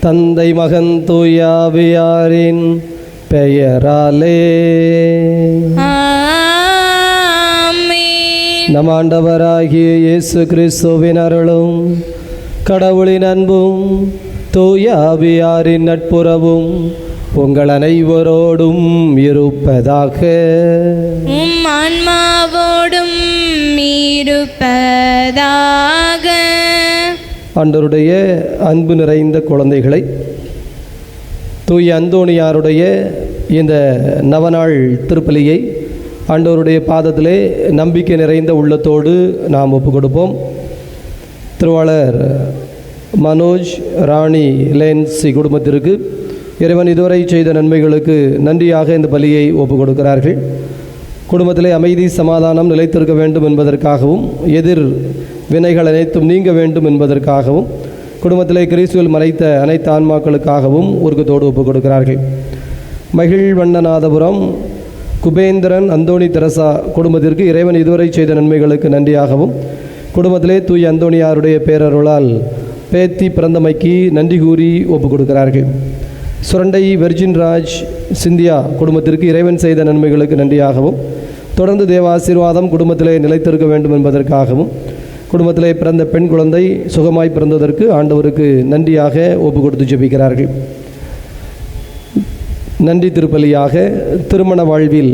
தந்தை மகன் தூயாவியாரின் பெயராலே ஆமென். நம் ஆண்டவராகிய இயேசு கிறிஸ்துவின் அருளும் கடவுளின் அன்பும் தூயாவியாரின் நட்புறவும் உங்கள் அனைவரோடும் இருப்பதாக. உம் ஆன்மாவோடும் இருப்பதாக. ஆண்டவருடைய அன்பு நிறைந்த குழந்தைகளை, தூய அந்தோணியாருடைய இந்த நவநாள் திருப்பலியை ஆண்டவருடைய பாதத்திலே நம்பிக்கை நிறைந்த உள்ளத்தோடு நாம் ஒப்பு கொடுப்போம். திருவாளர் மனோஜ் ராணி லேன்சி குடும்பத்திற்கு இறைவன் இதுவரை செய்த நன்மைகளுக்கு நன்றியாக இந்த பலியை ஒப்பு கொடுக்கிறார்கள். குடும்பத்திலே அமைதி சமாதானம் நிலைத்திருக்க வேண்டும் என்பதற்காகவும் எதிர் வினைகள் அனைத்தும் நீங்க வேண்டும் என்பதற்காகவும் குடும்பத்திலே கிறிஸ்துவில் மறைத்த அனைத்து ஆன்மாக்களுக்காகவும் உருக்கத்தோடு ஒப்புக் கொடுக்கிறார்கள். மகிழ்வண்ணநாதபுரம் குபேந்திரன் அந்தோணி தெரசா குடும்பத்திற்கு இறைவன் இதுவரை செய்த நன்மைகளுக்கு நன்றியாகவும் குடும்பத்திலே தூய அந்தோணியாருடைய பேரருளால் பேத்தி பிறந்தமைக்கு நன்றி கூறி ஒப்புக் கொடுக்கிறார்கள். சுரண்டை வெர்ஜின் ராஜ் சிந்தியா குடும்பத்திற்கு இறைவன் செய்த நன்மைகளுக்கு நன்றியாகவும் தொடர்ந்து தேவ ஆசீர்வாதம் குடும்பத்திலே நிலைத்திருக்க வேண்டும் என்பதற்காகவும் குடும்பத்திலே பிறந்த பெண் குழந்தை சுகமாய் பிறந்ததற்கு ஆண்டவருக்கு நன்றியாக ஒப்பு கொடுத்து ஜெபிக்கிறார்கள். நன்றி திருப்பலியாக திருமண வாழ்வில்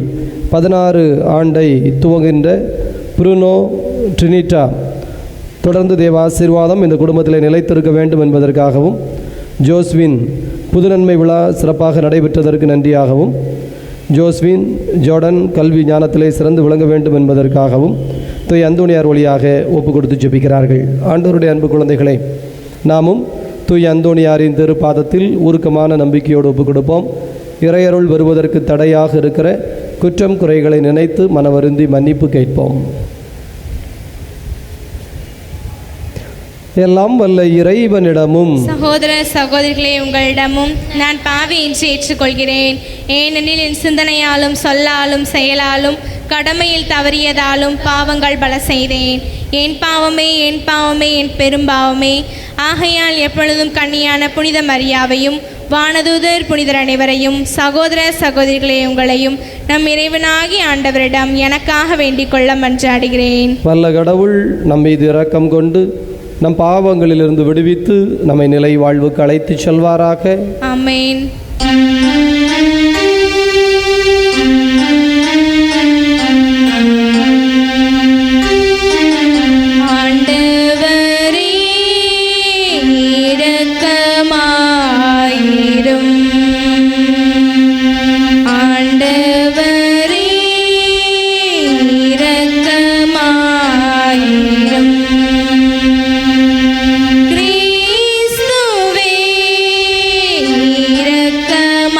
16 ஆண்டை துவங்குகின்ற புருனோ ட்ரினிட்டா தொடர்ந்து தேவ ஆசீர்வாதம் இந்த குடும்பத்திலே நிலைத்திருக்க வேண்டும் என்பதற்காகவும் ஜோஸ்வின் புதுநன்மை விழா சிறப்பாக நடைபெற்றதற்கு நன்றியாகவும் ஜோஸ்வின் ஜோர்டன் கல்வி ஞானத்திலே சிறந்து விளங்க வேண்டும் என்பதற்காகவும் தூய அந்தோணியார் வழியாக ஒப்பு கொடுத்து ஜெபிக்கிறார்கள். ஆண்டவருடைய அன்பு குழந்தைகளை, நாமும் தூய அந்தோணியாரின் திருப்பாதத்தில் உருக்கமான நம்பிக்கையோடு ஒப்பு கொடுப்போம். இறையருள் வருவதற்கு தடையாக இருக்கிற குற்றம் குறைகளை நினைத்து மனவருந்தி மன்னிப்பு கேட்போம். எல்லாம் வல்ல இறைவனிடமும் சகோதர சகோதரிகளே, உங்களிடமும் நான் பாவி என்று ஏற்றுக்கொள்கிறேன். ஏனெனில் என் சிந்தனையாலும் சொல்லாலும் செயலாலும் கடமையில் தவறியதாலும் பாவங்கள் பல செய்தேன். என் பாவமே என் பாவமே என் பெரும்பாவமே. ஆகையால் எப்பொழுதும் கன்னியான புனித மரியாவையும் வானதூதர் புனிதர் அனைவரையும் சகோதர சகோதரிகளே உங்களையும் நம் இறைவனாகி ஆண்டவரிடம் எனக்காக வேண்டிக் கொள்ள மன்றாடுகிறேன். வல்ல கடவுள் நம் மீது இரக்கம் கொண்டு நம் பாவங்களிலிருந்து விடுவித்து நம்மை நிலை வாழ்வுக்கு அழைத்து செல்வாராக. ஆமென். ஆண்டவரே இரக்கமாயிரும். ஆண்டவரே இரக்கமாயிரும். கிறிஸ்துவே இரக்கமாயிரும்.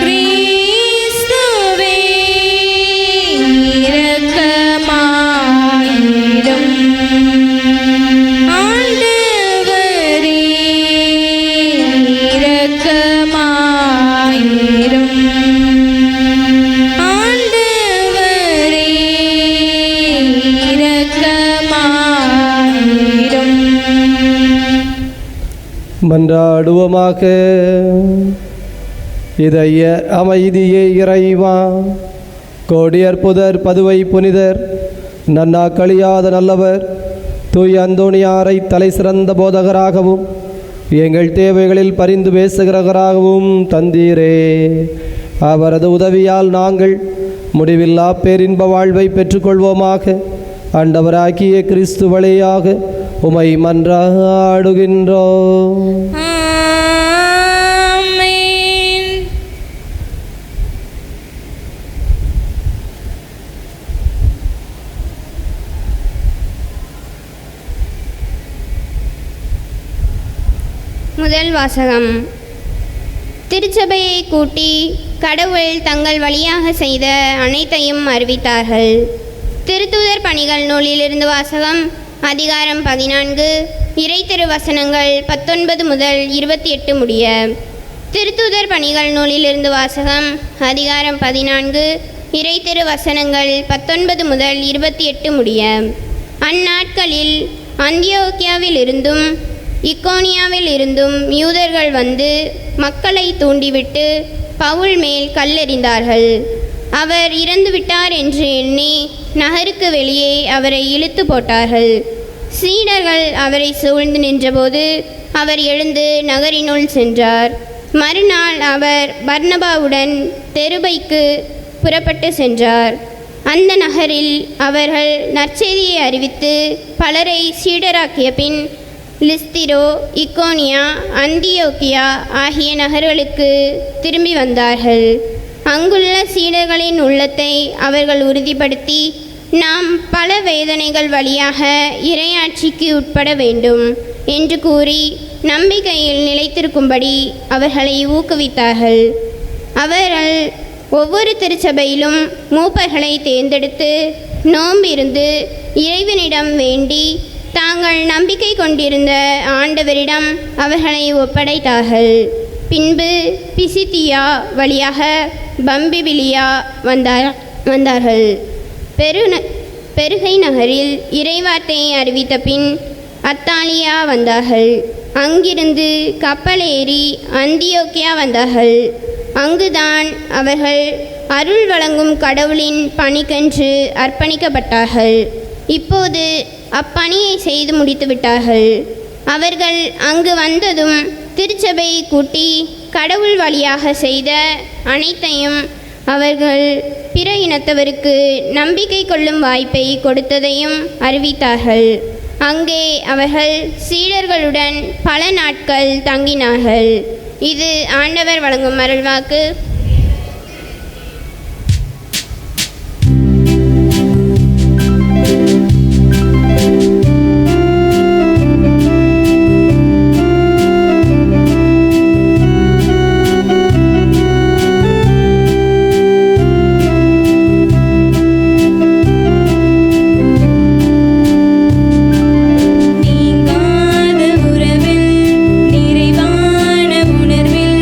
கிறிஸ்துவே இரக்கமாயிரும். ஆண்டவரே இரக்கமாயிரும். ஆண்டவரே இரக்கமாயிரும். மன்றாடுவோமாக. இதய அமைதியே இறைவா, கோடியற்புதர் பதுவை புனிதர் நன்னா கழியாத நல்லவர் தூய அந்தோணியாரை தலை சிறந்த போதகராகவும் எங்கள் தேவைகளில் பரிந்து பேசுகிறவராகவும் தந்தீரே. அவரது உதவியால் நாங்கள் முடிவில்லா பேரின்ப வாழ்வை பெற்றுக்கொள்வோமாக. ஆண்டவராகிய கிறிஸ்து வழியாக உமை மன்றாடுகின்றோம். ஆமென். முதல் வாசகம். திருச்சபையை கூட்டி கடவுள் தங்கள் வழியாக செய்த அனைத்தையும் அறிவித்தார்கள். திருத்தூதர் பணிகள் நூலிலிருந்து வாசகம். அதிகாரம் 14, இறை திருவசனங்கள் 19 முதல் 28 முடிய. திருத்தூதர் பணிகள் நூலிலிருந்து வாசகம். அதிகாரம் 14, இறை திருவசனங்கள் 19 முதல் 28 முடிய. அந்நாட்களில் அந்தியோக்கியாவில் இருந்தும் இக்கோனியாவில் இருந்தும் யூதர்கள் வந்து மக்களை தூண்டிவிட்டு பவுல் மேல் கல்லெறிந்தார்கள். அவர் இறந்துவிட்டார் என்று எண்ணி நகருக்கு வெளியே அவரை இழுத்து போட்டார்கள். சீடர்கள் அவரை சூழ்ந்து நின்றபோது அவர் எழுந்து நகரினுள் சென்றார். மறுநாள் அவர் பர்னபாவுடன் தெருபைக்கு புறப்பட்டு சென்றார். அந்த நகரில் அவர்கள் நற்செய்தியை அறிவித்து பலரை சீடராக்கிய பின் லிஸ்திரோ, இக்கோனியா, அந்தியோக்கியா ஆகிய நகர்களுக்கு திரும்பி வந்தார்கள். அங்குள்ள சீடர்களின் உள்ளத்தை அவர்கள் உறுதிப்படுத்தி, நாம் பல வேதனைகள் வழியாக இறையாட்சிக்கு உட்பட வேண்டும் என்று கூறி நம்பிக்கையில் நிலைத்திருக்கும்படி அவர்களை ஊக்குவித்தார்கள். அவர்கள் ஒவ்வொரு திருச்சபையிலும் மூப்பர்களை தேர்ந்தெடுத்து நோம்பிருந்து இறைவனிடம் வேண்டி தாங்கள் நம்பிக்கை கொண்டிருந்த ஆண்டவரிடம் அவர்களை ஒப்படைத்தார்கள். பின்பு பிசித்தியா வழியாக பம்பிபிலியா வந்தார்கள். பெருகை நகரில் இறைவார்த்தையை அறிவித்த பின் அத்தாலியா வந்தார்கள். அங்கிருந்து கப்பலேறி அந்தியோக்கியா வந்தார்கள். அங்குதான் அவர்கள் அருள் வழங்கும் கடவுளின் பணிக்கென்று அர்ப்பணிக்கப்பட்டார்கள். இப்போது அப்பணியை செய்து முடித்து விட்டார்கள். அவர்கள் அங்கு வந்ததும் திருச்சபையை கூட்டி கடவுள் வழியாக செய்த அனைத்தையும் அவர்கள் பிற இனத்தவருக்கு நம்பிக்கை கொள்ளும் வாய்ப்பை கொடுத்ததையும் அறிவித்தார்கள். அங்கே அவர்கள் சீடர்களுடன் பல நாட்கள் தங்கினார்கள். இது ஆண்டவர் வழங்கும் அருள்வாக்கு. உணர்வில்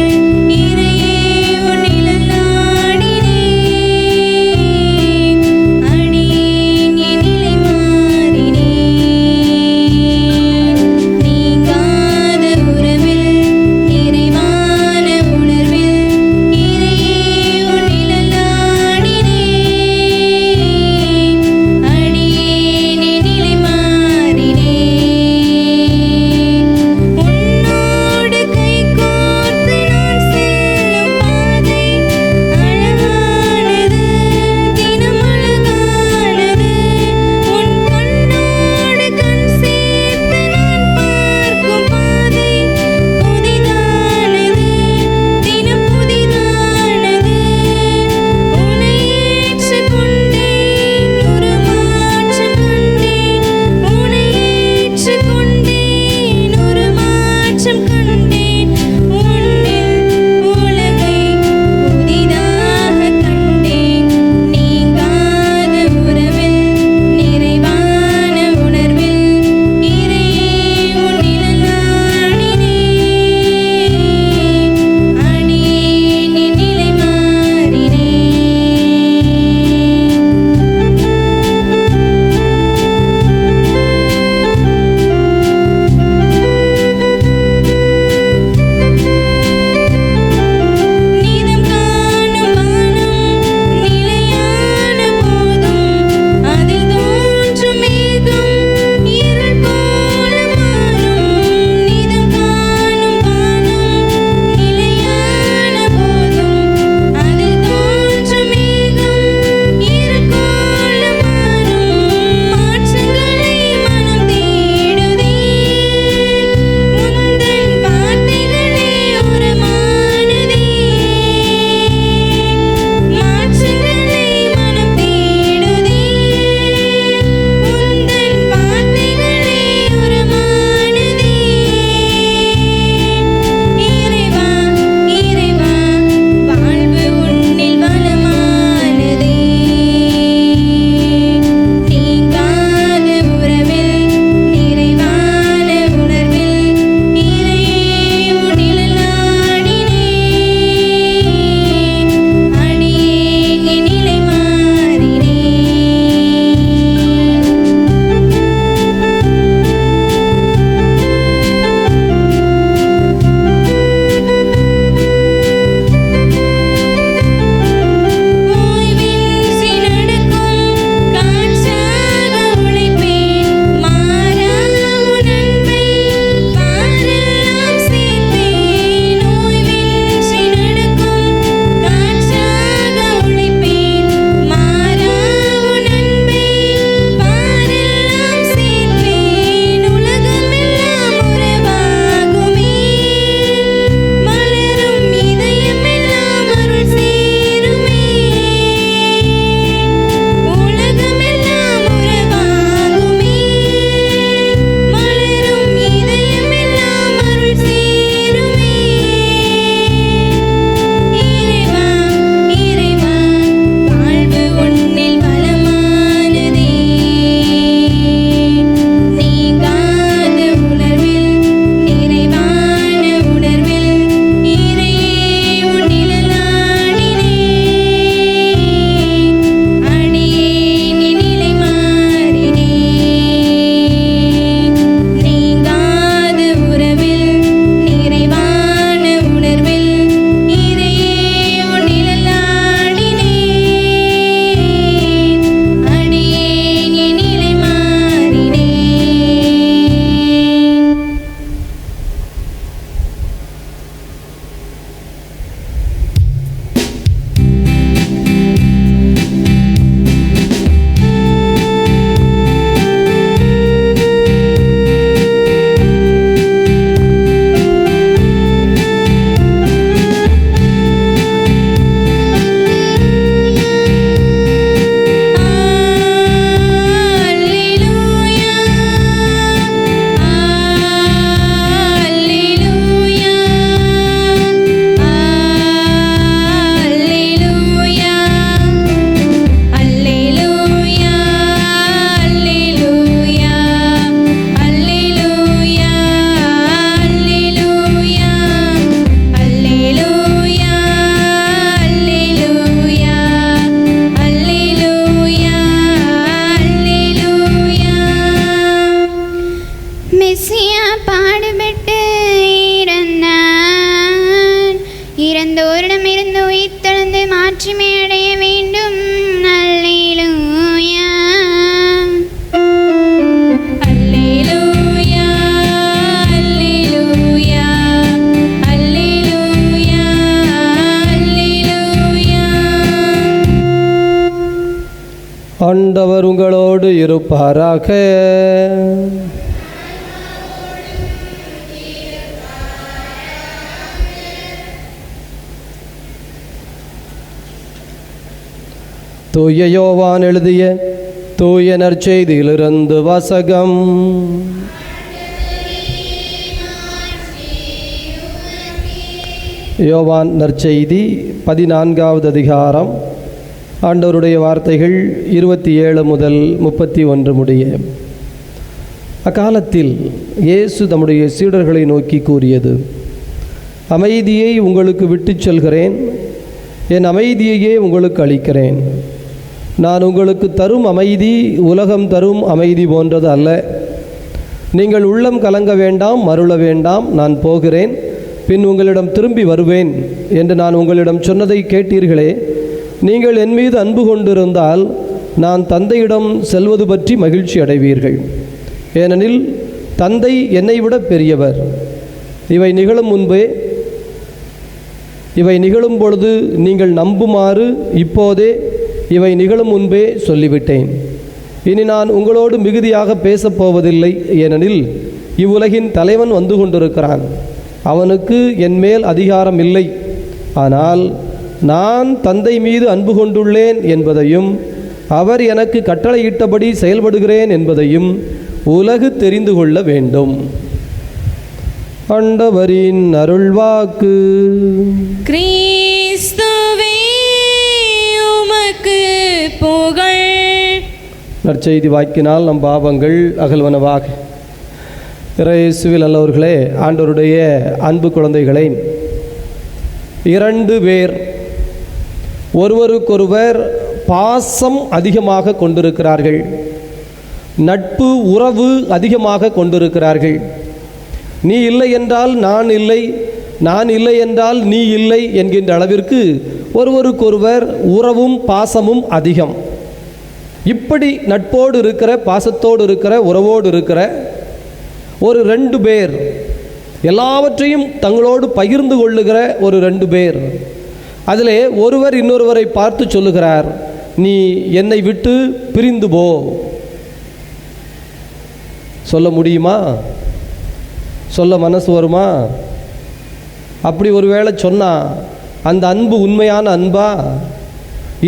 ஆண்டவர் உங்களோடு இருப்பாராக. தூய யோவான் எழுதிய தூய நற்செய்தியிலிருந்து வாசகம். யோவான் நற்செய்தி 14வது அதிகாரம், ஆண்டவருடைய வார்த்தைகள் 27 முதல் 31 முடிய. அக்காலத்தில் இயேசு தம்முடைய சீடர்களை நோக்கி கூறியது: அமைதியை உங்களுக்கு விட்டுச் செல்கிறேன், என் அமைதியையே உங்களுக்கு அளிக்கிறேன். நான் உங்களுக்கு தரும் அமைதி உலகம் தரும் அமைதி போன்றது அல்ல. நீங்கள் உள்ளம் கலங்க வேண்டாம், மருள வேண்டாம். நான் போகிறேன், பின் உங்களிடம் திரும்பி வருவேன் என்று நான் உங்களிடம் சொன்னதை கேட்டீர்களே. நீங்கள் என் மீது அன்பு கொண்டிருந்தால் நான் தந்தையிடம் செல்வது பற்றி மகிழ்ச்சி அடைவீர்கள். ஏனெனில் தந்தை என்னை விட பெரியவர். இவை நிகழும் பொழுது நீங்கள் நம்புமாறு இப்போதே இவை நிகழும் முன்பே சொல்லிவிட்டேன். இனி நான் உங்களோடு மிகுதியாக பேசப்போவதில்லை. ஏனெனில் இவ்வுலகின் தலைவன் வந்து கொண்டிருக்கிறான். அவனுக்கு என் மேல் அதிகாரம் இல்லை. ஆனால் நான் தந்தை மீது அன்பு கொண்டுள்ளேன் என்பதையும் அவர் எனக்கு கட்டளையிட்டபடி செயல்படுகிறேன் என்பதையும் உலகு தெரிந்து கொள்ள வேண்டும். ஆண்டவரின் அருள்வாக்கு. கிறிஸ்துவே உமக்கு புகழ். நற்செய்தி வாக்கினால் நம் பாவங்கள் அகல்வனவாக. இயேசுவில் நல்லவர்களே, ஆண்டவருடைய அன்பு குழந்தைகளை, 2 பேர் ஒருவருக்கொருவர் பாசம் அதிகமாக கொண்டிருக்கிறார்கள். நட்பு உறவு அதிகமாக கொண்டிருக்கிறார்கள். நீ இல்லை என்றால் நான் இல்லை, நான் இல்லை என்றால் நீ இல்லை என்கின்ற அளவிற்கு ஒருவருக்கொருவர் உறவும் பாசமும் அதிகம். இப்படி நட்போடு இருக்கிற, பாசத்தோடு இருக்கிற, உறவோடு இருக்கிற ஒரு 2 பேர், எல்லாவற்றையும் தங்களோடு பகிர்ந்து கொள்ளுகிற ஒரு 2 பேர், அதிலே ஒருவர் இன்னொருவரை பார்த்து சொல்லுகிறார்: நீ என்னை விட்டு பிரிந்து போ. சொல்ல முடியுமா? சொல்ல மனசு வருமா? அப்படி ஒருவேளை சொன்னா அந்த அன்பு உண்மையான அன்பா?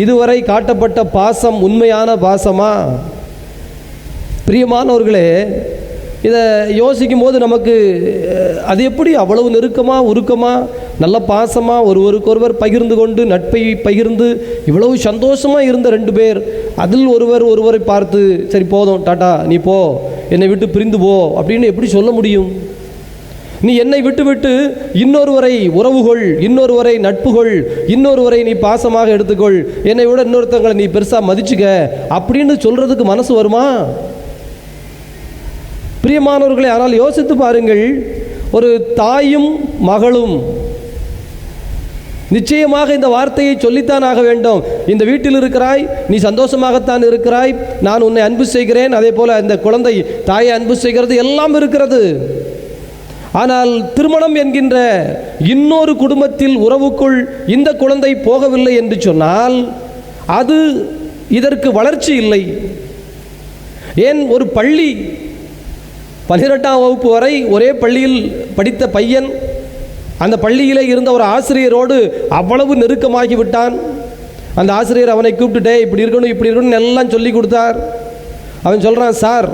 இதுவரை காட்டப்பட்ட பாசம் உண்மையான பாசமா? பிரியமானவர்களே, இதை யோசிக்கும் போது நமக்கு அது எப்படி அவ்வளவு நெருக்கமாக, உருக்கமாக, நல்ல பாசமாக ஒருவருக்கொருவர் பகிர்ந்து கொண்டு, நட்பை பகிர்ந்து இவ்வளவு சந்தோஷமாக இருந்த 2 பேர், அதில் ஒருவரை பார்த்து சரி போதும், டாட்டா, நீ போ, என்னை விட்டு பிரிந்து போ அப்படின்னு எப்படி சொல்ல முடியும்? நீ என்னை விட்டு இன்னொருவரை உறவுகொள், இன்னொருவரை நட்புகொள், இன்னொருவரை நீ பாசமாக எடுத்துக்கொள், என்னை விட இன்னொருத்தங்களை நீ பெருசாக மதிச்சுக்க அப்படின்னு சொல்றதுக்கு மனசு வருமா? பிரியமானவர்களே, ஆனால் யோசித்து பாருங்கள். ஒரு தாயும் மகளும் நிச்சயமாக இந்த வார்த்தையை சொல்லித்தான் ஆக வேண்டும். இந்த வீட்டில் இருக்கிறாய், நீ சந்தோஷமாகத்தான் இருக்கிறாய், நான் உன்னை அன்பு செய்கிறேன், அதே போல இந்த குழந்தை தாயை அன்பு செய்கிறது, எல்லாம் இருக்கிறது. ஆனால் திருமணம் என்கின்ற இன்னொரு குடும்பத்தில் உறவுக்குள் இந்த குழந்தை போகவில்லை என்று சொன்னால் அது இதற்கு வளர்ச்சி இல்லை. ஏன், ஒரு பள்ளி 12ஆம் வகுப்பு வரை ஒரே பள்ளியில் படித்த பையன் அந்த பள்ளியிலே இருந்த ஒரு ஆசிரியரோடு அவ்வளவு நெருக்கமாகி விட்டான். அந்த ஆசிரியர் அவனை கூப்பிட்டுட்டே இப்படி இருக்கணும், இப்படி இருக்கணும் எல்லாம் சொல்லி கொடுத்தார். அவன் சொல்கிறான்: சார்,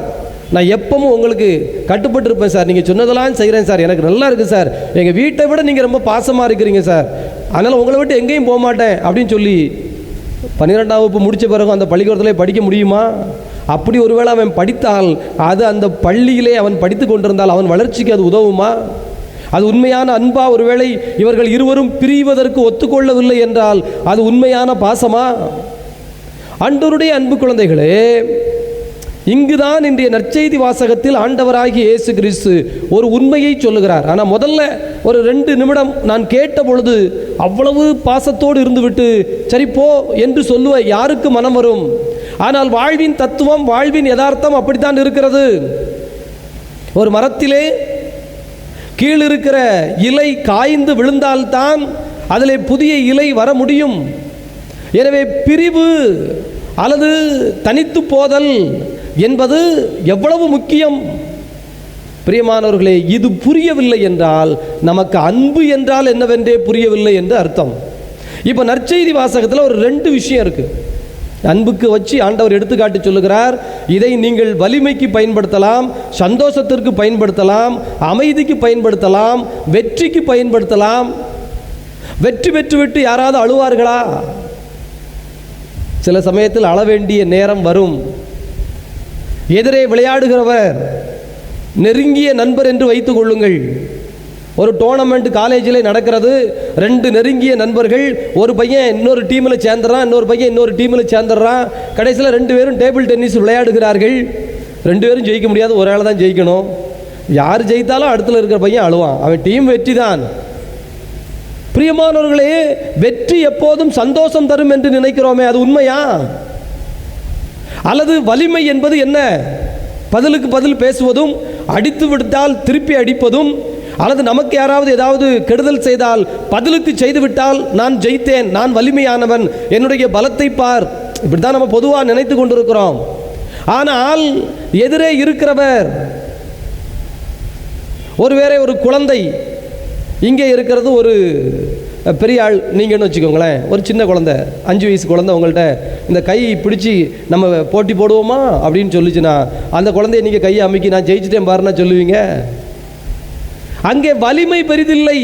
நான் எப்பவும் உங்களுக்கு கட்டுப்பட்டு இருப்பேன் சார், நீங்கள் சொன்னதெல்லாம் செய்கிறேன் சார், எனக்கு நல்லா இருக்குது சார், எங்கள் வீட்டை விட நீங்கள் ரொம்ப பாசமாக இருக்கிறீங்க சார், அதனால் உங்களை விட்டு எங்கேயும் போக மாட்டேன் அப்படின்னு சொல்லி 12ஆம் வகுப்பு முடித்த பிறகு அந்த பள்ளிக்கூடத்தில் படிக்க முடியுமா? அப்படி ஒருவேளை அவன் படித்தால், அது அந்த பள்ளியிலே அவன் படித்து கொண்டிருந்தால் அவன் வளர்ச்சிக்கு அது உதவுமா? அது உண்மையான அன்பா? ஒருவேளை இவர்கள் இருவரும் பிரிவதற்கு ஒத்துக்கொள்ளவில்லை என்றால் அது உண்மையான பாசமா? ஆண்டவருடைய அன்பு குழந்தைகளே, இங்குதான் இன்றைய நற்செய்தி வாசகத்தில் ஆண்டவராகிய இயேசு கிறிஸ்து ஒரு உண்மையை சொல்லுகிறார். ஆனால் முதல்ல ஒரு 2 நிமிடம் நான் கேட்ட பொழுது அவ்வளவு பாசத்தோடு இருந்துவிட்டு சரி போ என்று சொல்லுவ யாருக்கு மனம் வரும்? ஆனால் வாழ்வின் தத்துவம், வாழ்வின் யதார்த்தம் அப்படித்தான் இருக்கிறது. ஒரு மரத்திலே கீழிருக்கிற இலை காய்ந்து விழுந்தால்தான் அதிலே புதிய இலை வர முடியும். எனவே பிரிவு அல்லது தனித்து போதல் என்பது எவ்வளவு முக்கியம். பிரியமானவர்களே, இது புரியவில்லை என்றால் நமக்கு அன்பு என்றால் என்னவென்றே புரியவில்லை என்று அர்த்தம். இப்போ நற்செய்தி வாசகத்தில் ஒரு 2 விஷயம் இருக்கு. அன்புக்கு வச்சு ஆண்டவர் எடுத்துக்காட்டு சொல்லுகிறார். இதை நீங்கள் வலிமைக்கு பயன்படுத்தலாம், சந்தோஷத்திற்கு பயன்படுத்தலாம், அமைதிக்கு பயன்படுத்தலாம், வெற்றிக்கு பயன்படுத்தலாம். வெற்றி பெற்றுவிட்டு யாராவது அழுவார்களா? சில சமயத்தில் அழ வேண்டிய நேரம் வரும். எதிரே விளையாடுகிறவர் நெருங்கிய நண்பர் என்று வைத்துக் கொள்ளுங்கள். ஒரு டோர்னமெண்ட் காலேஜில் நடக்கிறது. 2 நெருங்கிய நண்பர்கள், ஒரு பையன் இன்னொரு டீமில் சேர்ந்துறான், இன்னொரு பையன் இன்னொரு டீமில் சேர்ந்துடுறான். கடைசியில் 2 பேரும் டேபிள் டென்னிஸ் விளையாடுகிறார்கள். 2 பேரும் ஜெயிக்க முடியாது, ஒரு ஆள் தான் ஜெயிக்கணும். யார் ஜெயித்தாலும் அடுத்துல இருக்கிற பையன் அழுவான். அவன் டீம் வெற்றி தான். பிரியமானவர்களே, வெற்றி எப்போதும் சந்தோஷம் தரும் என்று நினைக்கிறோமே, அது உண்மையா? அல்லது வலிமை என்பது என்ன? பதிலுக்கு பதில் பேசுவதும், அடித்து விட்டால் திருப்பி அடிப்பதும், அல்லது நமக்கு யாராவது ஏதாவது கெடுதல் செய்தால் பதிலுக்கு செய்துவிட்டால் நான் ஜெயித்தேன், நான் வலிமையானவன், என்னுடைய பலத்தை பார், இப்படித்தான் நம்ம பொதுவாக நினைத்து கொண்டிருக்கிறோம். ஆனால் எதிரே இருக்கிறவர் ஒருவேளை ஒரு குழந்தை, இங்கே இருக்கிறது ஒரு பெரிய ஆள் நீங்கன்னு வச்சுக்கோங்களேன். ஒரு சின்ன குழந்தை, 5 வயசு குழந்தை உங்கள்கிட்ட இந்த கை பிடிச்சி நம்ம போட்டி போடுவோமா அப்படின்னு சொல்லிச்சுன்னா, அந்த குழந்தைய நீங்கள் கையை அமுக்கி நான் ஜெயிச்சிட்டேன் பாருன்னா சொல்லுவீங்க? அங்கே வலிமை பெரிதில்லை.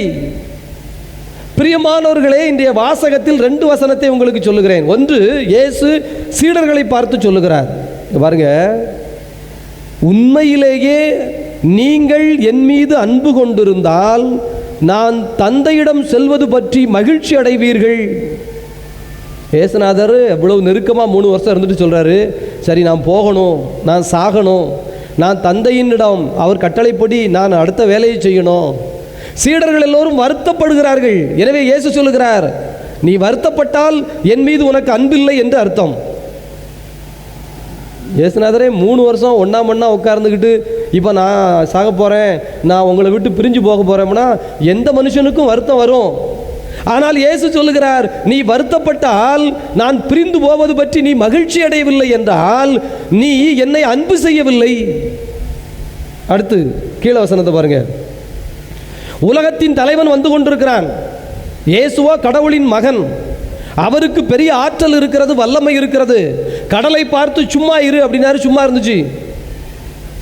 பிரியமானவர்களே, இன்றைய வாசகத்தில் 2 வசனத்தை உங்களுக்கு சொல்லுகிறேன். ஒன்று, இயேசு சீடர்களை பார்த்து சொல்லுகிறார். பாருங்க, உண்மையிலேயே நீங்கள் என் மீது அன்பு கொண்டிருந்தால் நான் தந்தையிடம் செல்வது பற்றி மகிழ்ச்சி அடைவீர்கள். இயேசுநாதர் எவ்வளவு நெருக்கமாக 3 வருஷம் இருந்துட்டு சொல்கிறாரு, சரி நான் போகணும், நான் சாகணும், நான் தந்தையினிடம் அவர் கட்டளைப்படி நான் அடுத்த வேலையை செய்யணும். சீடர்கள் எல்லோரும் வருத்தப்படுகிறார்கள். எனவே இயேசு சொல்லுகிறார், நீ வருத்தப்பட்டால் என் மீது உனக்கு அன்பில்லை என்று அர்த்தம். இயேசுநாதரே 3 வருஷம் ஒன்றா உட்கார்ந்துக்கிட்டு இப்போ நான் சாக போகிறேன், நான் உங்களை விட்டு பிரிஞ்சு போக போகிறேன்னா எந்த மனுஷனுக்கும் வருத்தம் வரும். ஆனால் இயேசு சொல்லுகிறார், நீ வருத்தப்பட்டால் நான் பிரிந்து போவது பற்றி நீ மகிழ்ச்சி அடையவில்லை என்றால் நீ என்னை அன்பு செய்யவில்லை. அடுத்து கீழே வசனத்தை பாருங்க. உலகத்தின் தலைவன் வந்து கொண்டிருக்கிறான். இயேசுவா கடவுளின் மகன். அவருக்கு பெரிய ஆற்றல் இருக்கிறது, வல்லமை இருக்கிறது. கடலை பார்த்து சும்மா இரு அப்படின்னாரு, சும்மா இருந்துச்சு.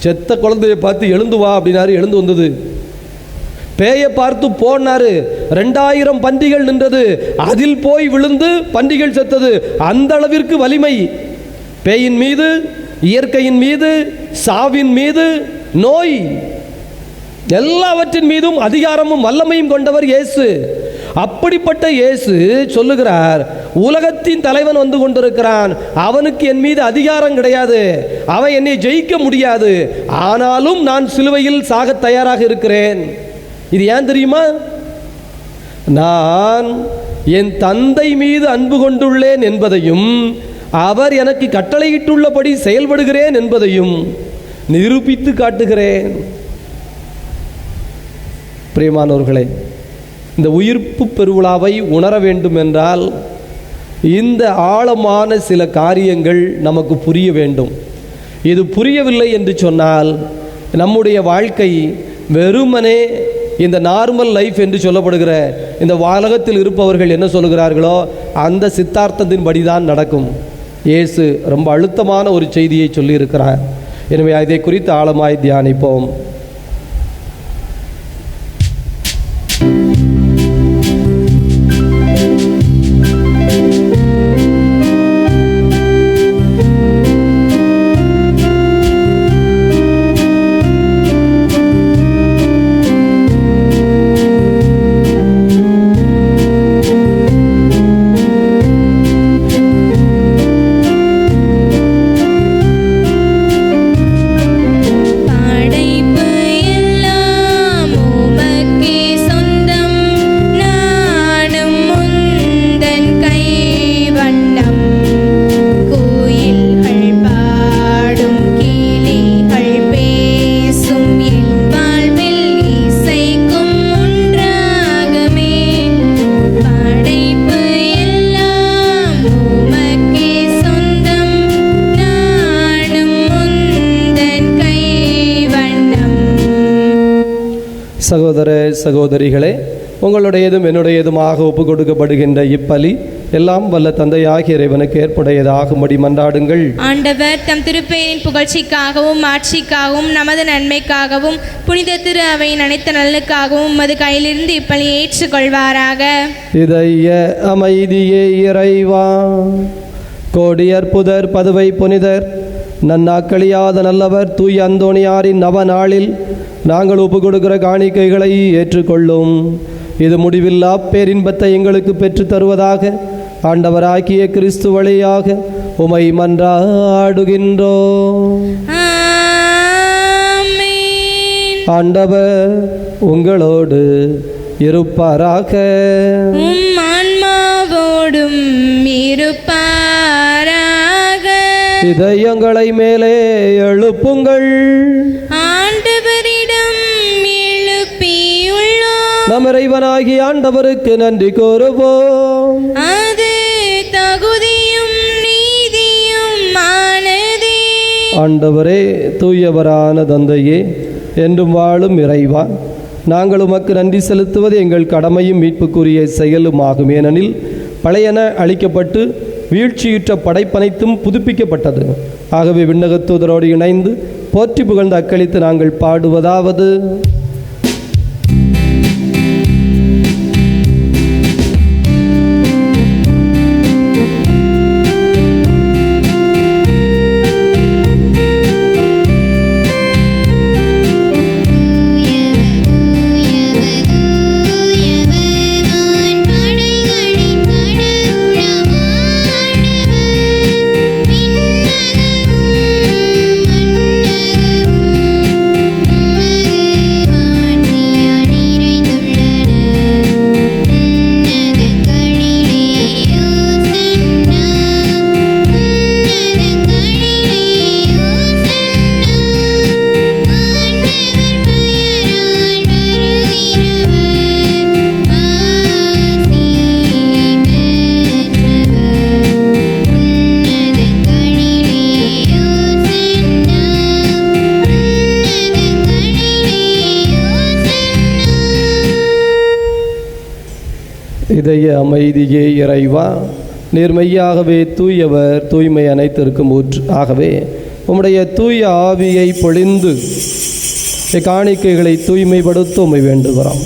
செத்த குழந்தையை பார்த்து எழுந்து வா அப்படின்னாரு, எழுந்து வந்தது. பேயை பார்த்து போனாரு, 2000 பன்றிகள் நின்றது, அதில் போய் விழுந்து பன்றிகள் செத்தது. அந்த அளவிற்கு வலிமை பேயின் மீது, இயற்கையின் மீது, சாவின் மீது, நோய் எல்லாவற்றின் மீதும் அதிகாரமும் வல்லமையும் கொண்டவர் இயேசு. அப்படிப்பட்ட இயேசு சொல்லுகிறார், உலகத்தின் தலைவன் வந்து கொண்டிருக்கிறான், அவனுக்கு என் மீது அதிகாரம் கிடையாது, அவன் என்னை ஜெயிக்க முடியாது, ஆனாலும் நான் சிலுவையில் சாக தயாராக இருக்கிறேன். இது ஏன் தெரியுமா? நான் என் தந்தை மீது அன்பு கொண்டுள்ளேன் என்பதையும் அவர் எனக்கு கட்டளையிட்டுள்ளபடி செயல்படுகிறேன் என்பதையும் நிரூபித்து காட்டுகிறேன். பிரியமானவர்களே, இந்த உயிர்ப்பு பெருவிழாவை உணர வேண்டும் என்றால் இந்த ஆழமான சில காரியங்கள் நமக்கு புரிய வேண்டும். இது புரியவில்லை என்று சொன்னால் நம்முடைய வாழ்க்கை வெறுமனே இந்த நார்மல் லைஃப் என்று சொல்லப்படுகிற இந்த உலகத்தில் இருப்பவர்கள் என்ன சொல்லுகிறார்களோ அந்த சித்தார்த்தத்தின்படி தான் நடக்கும். இயேசு ரொம்ப அழுத்தமான ஒரு செய்தியை சொல்லியிருக்கிறார். எனவே இதை குறித்து ஆழமாய் தியானிப்போம். படைப்பு சகோதரிகளே, உங்களுடையதும் என்னுடையதுமாக ஒப்பு கொடுக்கப்படுகின்ற இப்பலி எல்லாம் வல்ல தந்தையாகிய இறைவனுக்கு ஏற்புடையதாகும்படி மன்றாடுங்கள். ஆண்டவர் தம் திருப்பெயரின் புகழ்ச்சிக்காகவும் ஆட்சிக்காகவும் நமது நன்மைக்காகவும் புனித திரு அவையின் அனைத்து நலனுக்காகவும் உமது கையிலிருந்து இப்பலியை ஏற்றுக்கொள்வாராக. இதய அமைதியே இறைவா, கோடி அற்புதர் பதுவை புனிதர் நன்னாக்களியாத நல்லவர் தூய் அந்தோணியாரின் நவ நாளில் நாங்கள் ஒப்பு கொடுக்கிற காணிக்கைகளை ஏற்றுக்கொள்ளும். இது முடிவில்லா பேரின்பத்தை எங்களுக்கு பெற்று தருவதாக ஆண்டவராகிய கிறிஸ்து வழியாக உமை மன்றாடுகின்றோம். ஆண்டவர் உங்களோடு இருப்பாராக. ஆன்மாவோடும் இருப்பாராக. இதயங்களை மேலே எழுப்புங்கள். ஆண்டவரிடம் எழுப்பியுள்ளோம். நம் இறைவனாகிய ஆண்டவருக்கு நன்றி கூறுவோம். அது தகுதியும் நீதியும் ஆனதே. ஆண்டவரே, தூயவரான தந்தையே, என்றும் வாழும் இறைவா, நாங்கள் உமக்கு நன்றி செலுத்துவது எங்கள் கடமையும் மீட்புக்குரிய செயலுமாகும். ஏனெனில் பழையன அழிக்கப்பட்டு வீழ்ச்சியுற்ற படைப்பனைத்தும் புதுப்பிக்கப்பட்டது. ஆகவே விண்ணகத்தூதரோடு இணைந்து போற்றி புகழ்ந்து அக்களித்து நாங்கள் பாடுவதாவது: இதய அமைதியே இறைவா, நேர்மையாகவே தூயவர், தூய்மை அனைத்திற்கும் ஊற்று. ஆகவே உம்முடைய தூய ஆவியை பொழிந்து காணிக்கைகளை தூய்மைப்படுத்த உம்மை வேண்டுகிறோம்.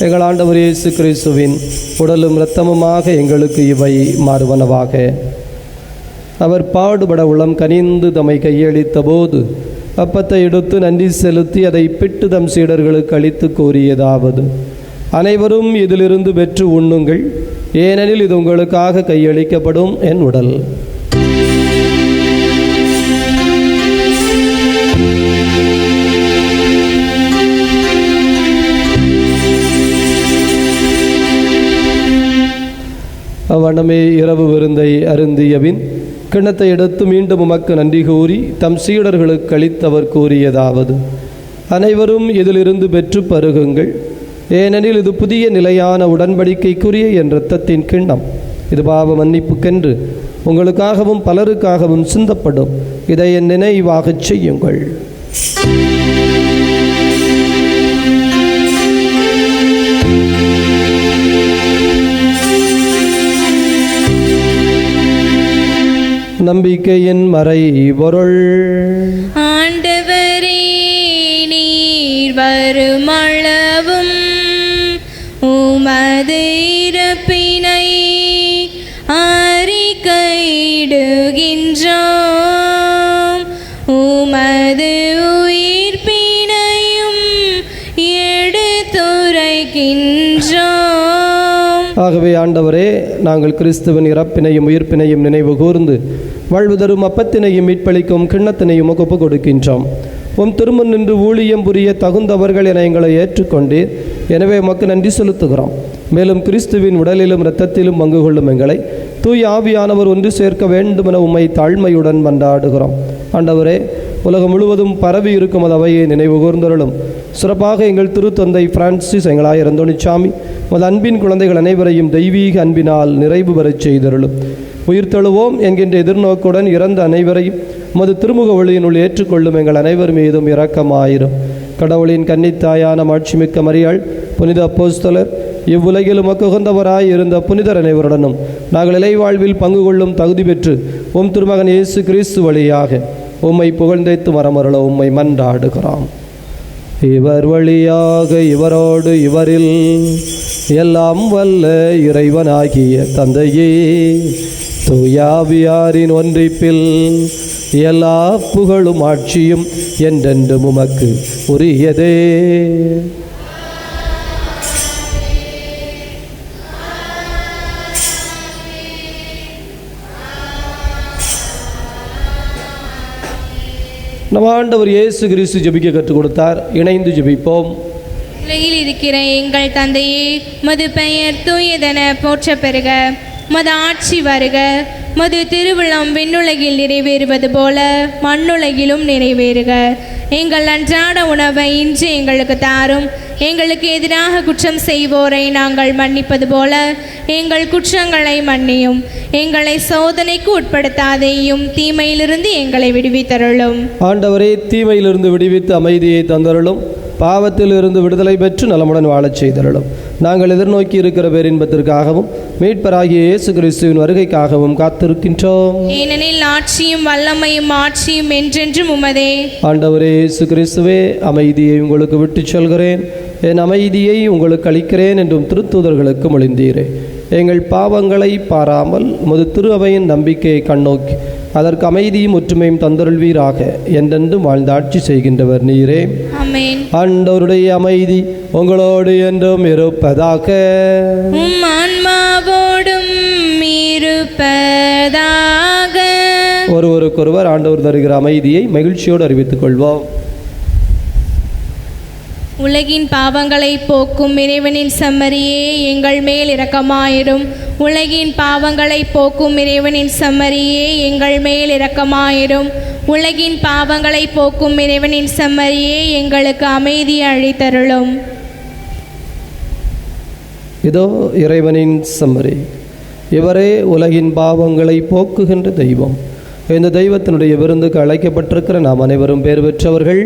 எங்கள் ஆண்டவர் இயேசு கிறிஸ்துவின் உடலும் இரத்தமுமாக எங்களுக்கு இவை மாறுவனவாக. அவர் பாடுபட உளம் கனிந்து தம்மை கையளித்த போது அப்பத்தை எடுத்து நன்றி செலுத்தி அதை பிட்டு தம் சீடர்களுக்கு அளித்து கூறியதாவது: அனைவரும் இதிலிருந்து பெற்று உண்ணுங்கள், ஏனெனில் இது உங்களுக்காக கையளிக்கப்படும் என் உடல். அவ்வண்ணமே இரவு விருந்தை அருந்தியபின் கிண்ணத்தை எடுத்து மீண்டும் உமக்கு நன்றி கூறி தம் சீடர்களுக்கு அளித்தவர் கூறியதாவது: அனைவரும் இதிலிருந்து பெற்று பருகுங்கள், ஏனெனில் இது புதிய நிலையான உடன்படிக்கைக்குரிய என் இரத்தத்தின் கிண்ணம். இது பாவ மன்னிப்புக்கென்று உங்களுக்காகவும் பலருக்காகவும் சிந்தப்படும். இதை என் நினைவாகச் செய்யுங்கள். நம்பிக்கையின் மறை பொருள். ஆண்டவரே, நீர் வருமளவும் உமது இறப்பினை அறிக்கையிடுகின்றோம், உமது உயிர்ப்பினையும் எடுத்துரைக்கின்றோம். ஆகவே ஆண்டவரே, நாங்கள் கிறிஸ்துவின் இறப்பினையும் உயிர்ப்பினையும் நினைவு கூர்ந்து வாழ்வு தரும் அப்பத்தினையும் மீட்பளிக்கும் கிண்ணத்தினையும் ஒப்பு கொடுக்கின்றோம். உம் திருமுன் நின்று ஊழியம் புரிய தகுந்தவர்கள் என எங்களை ஏற்றுக்கொண்டீர். எனவே உமக்கு நன்றி செலுத்துகிறோம். மேலும் கிறிஸ்துவின் உடலிலும் இரத்தத்திலும் பங்கு கொள்ளும் எங்களை தூய் ஆவியானவர் ஒன்று சேர்க்க வேண்டுமென உம்மை தாழ்மையுடன் மன்றாடுகிறோம். ஆண்டவரே, உலகம் முழுவதும் பரவி இருக்கும் அது அவையை நினைவு கூர்ந்தருளும். சிறப்பாக எங்கள் திருத்தந்தை பிரான்சிஸ் எங்களாய் அந்தோணிசாமி உமது அன்பின் குழந்தைகள் அனைவரையும் தெய்வீக அன்பினால் நிறைவு பெறச் செய்தருளும். உயிர்த்தெழுவோம் என்கின்ற எதிர்நோக்குடன் இறந்த அனைவரையும் உமது திருமுக ஒளியினுள் ஏற்றுக்கொள்ளும் எங்கள் அனைவர் மீதும் இரக்கமாயிரும். கடவுளின் கன்னித்தாயான மாட்சிமிக்க மரியாள், புனித அப்போஸ்தலர், இவ்வுலகில் உமக்கு உகந்தவராய் இருந்த புனிதர் அனைவருடனும் நாங்கள் இலைவாழ்வில் பங்கு கொள்ளும் தகுதி பெற்று உம் திருமகன் இயேசு கிறிஸ்து வழியாக உம்மை புகழ்ந்தைத்து மரமருள உம்மை மன்றாடுகிறோம். இவர் வழியாக இவரோடு இவரில் எல்லாம் வல்ல இறைவனாகிய தந்தையே, தூயாவியாரின் ஒன்றிப்பில் எல்லா புகழும் ஆட்சியும் என்றென்றும் உமக்கு உரியதே. நம் ஆண்டவர் இயேசு கிறிஸ்து ஜெபிக்க கற்றுக் கொடுத்தார். இணைந்து ஜெபிப்போம். உலகில் இருக்கிற எங்கள் தந்தையே, மது பெயர் தூயதென போற்ற பெறுக. மது ஆட்சி வருக. மது திருவிழம் விண்ணுலகில் நிறைவேறுவது போல மண்ணுலகிலும் நிறைவேறுக. எங்கள் அன்றாட உணவை இன்று எங்களுக்கு தாரும். எங்களுக்கு எதிராக குற்றம் செய்வோரை நாங்கள் மன்னிப்பது போல எங்கள் குற்றங்களை மன்னியும். எங்களை சோதனைக்கு உட்படுத்தாதேயும், தீமையிலிருந்து எங்களை விடுவித்தருளும். ஆண்டவரே, தீமையிலிருந்து விடுவித்து அமைதியை தந்தருளும். பாவத்தில் இருந்து விடுதலை பெற்று நலமுடன் வாழச் செய்தருளும். நாங்கள் எதிர்நோக்கி இருக்கிற பேரின்பத்திற்காகவும் மீட்பராகிய இயேசு கிறிஸ்துவின் வருகைக்காகவும் காத்திருக்கின்றோம். ஏனெனில் ஆட்சியும் வல்லமையும் ஆட்சியும் என்றென்றும் உமதே. ஆண்டவரே இயேசு கிறிஸ்துவே, அமைதியை உங்களுக்கு விட்டுச் செல்கிறேன், என் அமைதியை உங்களுக்கு அளிக்கிறேன் என்றும் திருத்தூதர்களுக்கு மொழிந்தீரே. எங்கள் பாவங்களை பாராமல் உமது திரு அவையின் நம்பிக்கையை கண்ணோக்கி அதற்கு அமைதியும் ஒற்றுமையும் தந்தருள்வீராக. என்றென்றும் வாழ்ந்து ஆட்சி செய்கின்றவர் நீரே. ஆமென். ஆண்டவருடைய அமைதி உங்களோடு என்றும் இருப்பதாக. உம் ஆன்மாவோடும் இருப்பதாக. ஒருவருக்கொருவர் ஆண்டவர் தருகிற அமைதியை மகிழ்ச்சியோடு அறிவித்துக் கொள்வோம். உலகின் பாவங்களை போக்கும் இறைவனின் செம்மறியே, எங்கள் மேல் இரக்கமாயிரும். உலகின் பாவங்களை போக்கும் இறைவனின் செம்மறியே, எங்கள் மேல் இரக்கமாயிரும். உலகின் பாவங்களை போக்கும் இறைவனின் செம்மறியே, எங்களுக்கு அமைதி அளித்தருளும். இதோ இறைவனின் செம்மறி, இவரே உலகின் பாவங்களை போக்குகின்ற தெய்வம். இந்த தெய்வத்தினுடைய விருந்துக்கு அழைக்கப்பட்டிருக்கிற நாம் அனைவரும் பேர் பெற்றவர்கள்.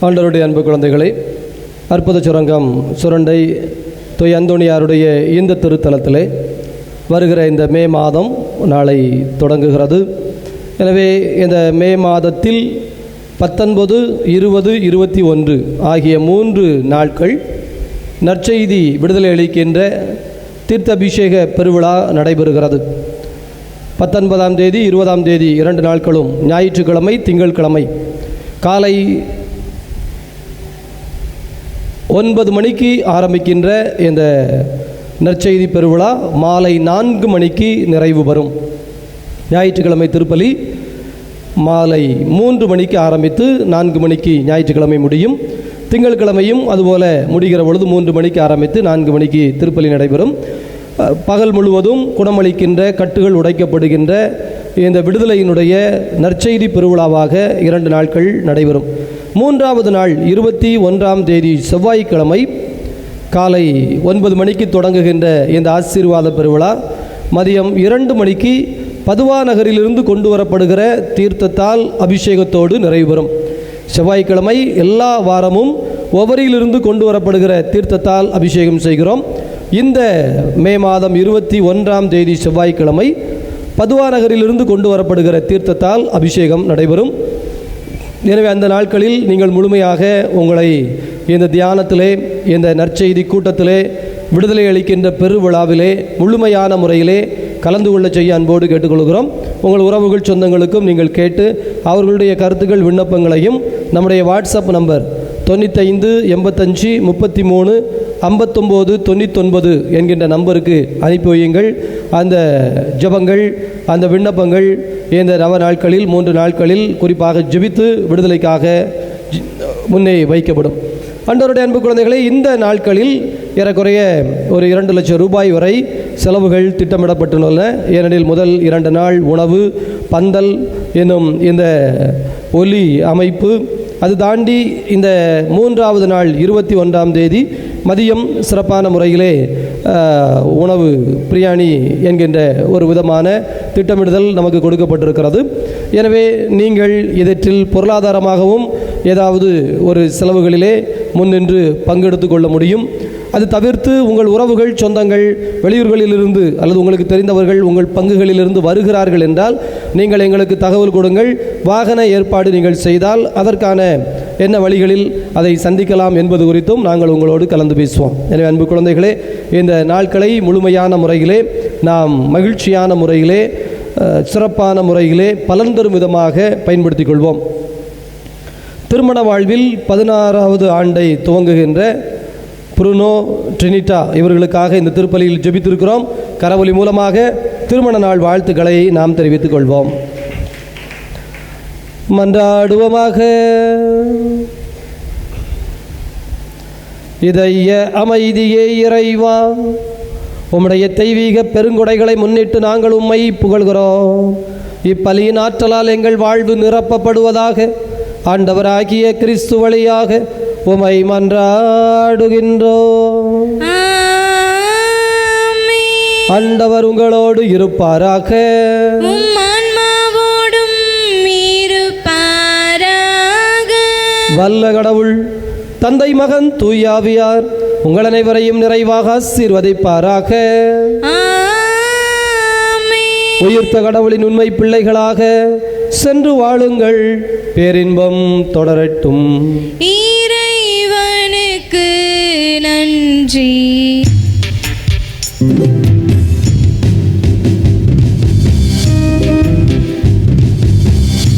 ஆண்டவருடைய அன்பு குழந்தைகளை, அற்புத சுரங்கம் சுரண்டை தொய் அந்தோணியாருடைய இந்த திருத்தலத்திலே வருகிற இந்த மே மாதம் நாளை தொடங்குகிறது. எனவே இந்த மே மாதத்தில் 19, 20, 21 ஆகிய 3 நாட்கள் நற்செய்தி விடுதலை அளிக்கின்ற தீர்த்தபிஷேக பெருவிழா நடைபெறுகிறது. 19ஆம் தேதி 20ஆம் தேதி 2 நாட்களும் ஞாயிற்றுக்கிழமை திங்கட்கிழமை காலை 9 மணிக்கு ஆரம்பிக்கின்ற இந்த நற்செய்தி பெருவிழா மாலை 4 மணிக்கு நிறைவு பெறும். ஞாயிற்றுக்கிழமை திருப்பலி மாலை 3 மணிக்கு ஆரம்பித்து 4 மணிக்கு ஞாயிற்றுக்கிழமை முடியும். திங்கட்கிழமையும் அதுபோல முடிகிற பொழுது 3 மணிக்கு ஆரம்பித்து 4 மணிக்கு திருப்பலி நடைபெறும். பகல் முழுவதும் குணமளிக்கின்ற கட்டுகள் உடைக்கப்படுகின்ற இந்த விடுதலையினுடைய நற்செய்தி பெருவிழாவாக 2 நாட்கள் நடைபெறும். 3வது நாள் 21ஆம் தேதி செவ்வாய்க்கிழமை காலை 9 மணிக்கு தொடங்குகின்ற இந்த ஆசீர்வாத பெருவிழா மதியம் 2 மணிக்கு பதுவா நகரிலிருந்து கொண்டு வரப்படுகிற தீர்த்தத்தால் அபிஷேகத்தோடு நிறைவு பெறும். செவ்வாய்க்கிழமை எல்லா வாரமும் ஒவ்வொரியிலிருந்து கொண்டு வரப்படுகிற தீர்த்தத்தால் அபிஷேகம் செய்கிறோம். இந்த மே மாதம் 21ஆம் தேதி செவ்வாய்க்கிழமை பதுவா நகரிலிருந்து கொண்டு வரப்படுகிற தீர்த்தத்தால் அபிஷேகம் நடைபெறும். எனவே அந்த நாட்களில் நீங்கள் முழுமையாக உங்களை இந்த தியானத்திலே, இந்த நற்செய்தி கூட்டத்திலே, விடுதலை அளிக்கின்ற பெருவிழாவிலே முழுமையான முறையிலே கலந்து கொள்ள செய்ய அன்போடு கேட்டுக்கொள்கிறோம். உங்கள் உறவுகள் சொந்தங்களுக்கும் நீங்கள் கேட்டு அவர்களுடைய கருத்துக்கள் விண்ணப்பங்களையும் நம்முடைய வாட்ஸ்அப் நம்பர் 95 85 33 59 99 என்கின்ற நம்பருக்கு அனுப்பி வையுங்கள். அந்த ஜெபங்கள், அந்த விண்ணப்பங்கள் இந்த நவ நாட்களில் 3 நாட்களில் குறிப்பாக ஜெபித்து விடுதலைக்காக முன்னே வைக்கப்படும். ஆண்டவருடைய அன்பு குழந்தைகளை, இந்த நாட்களில் ஏறக்குறைய ஒரு 2 லட்சம் ரூபாய் வரை செலவுகள் திட்டமிடப்பட்டுள்ளன. ஏனெனில் முதல் 2 நாள் உணவு, பந்தல் என்னும் இந்த ஒலி அமைப்பு, அது தாண்டி இந்த 3வது நாள் 21ஆம் தேதி மதியம் சிறப்பான முறையிலே உணவு பிரியாணி என்கின்ற ஒரு விதமான திட்டமிடுதல் நமக்கு கொடுக்கப்பட்டிருக்கிறது. எனவே நீங்கள் இதற்றில் பொருளாதாரமாகவும் ஏதாவது ஒரு செலவுகளிலே முன்னின்று பங்கெடுத்து கொள்ள முடியும். அது தவிர்த்து உங்கள் உறவுகள் சொந்தங்கள் வெளியூர்களிலிருந்து அல்லது உங்களுக்கு தெரிந்தவர்கள் உங்கள் பங்குகளிலிருந்து வருகிறார்கள் என்றால் நீங்கள் எங்களுக்கு தகவல் கொடுங்கள். வாகன ஏற்பாடு நீங்கள் செய்தால் அதற்கான என்ன வழிகளில் அதை சந்திக்கலாம் என்பது குறித்தும் நாங்கள் உங்களோடு கலந்து பேசுவோம். எனவே அன்பு குழந்தைகளே, இந்த நாட்களை முழுமையான முறையிலே நாம் மகிழ்ச்சியான முறையிலே சிறப்பான முறையிலே பலன் தரும் விதமாக பயன்படுத்திக் கொள்வோம். திருமண வாழ்வில் 16வது ஆண்டை துவங்குகின்ற புருனோ ட்ரினிட்டா இவர்களுக்காக இந்த திருப்பலியில் ஜெபித்திருக்கிறோம். கரவொலி மூலமாக திருமண நாள் வாழ்த்துக்களை நாம் தெரிவித்துக் கொள்வோம். மன்றாடுவோமாக. இதய அமைதியே இறைவா, உம்முடைய தெய்வீக பெருங்கொடைகளை முன்னிட்டு நாங்கள் உம்மை புகழ்கிறோம். இப்பலியின் ஆற்றலால் எங்கள் வாழ்வு நிரப்பப்படுவதாக ஆண்டவராகிய கிறிஸ்து வழியாக உம்மை மன்றாடுகின்றோம். ஆண்டவர் உங்களோடு இருப்பாராக. வல்ல கடவுள் தந்தை, மகன், தூயாவியார் உங்கள் அனைவரையும் நிறைவாக ஆசீர்வதிப்பாராக. உயிர்த்த கடவுளின் உண்மை பிள்ளைகளாக சென்று வாழுங்கள். பேரின்பம் தொடரட்டும். இறைவனுக்கு நன்றி.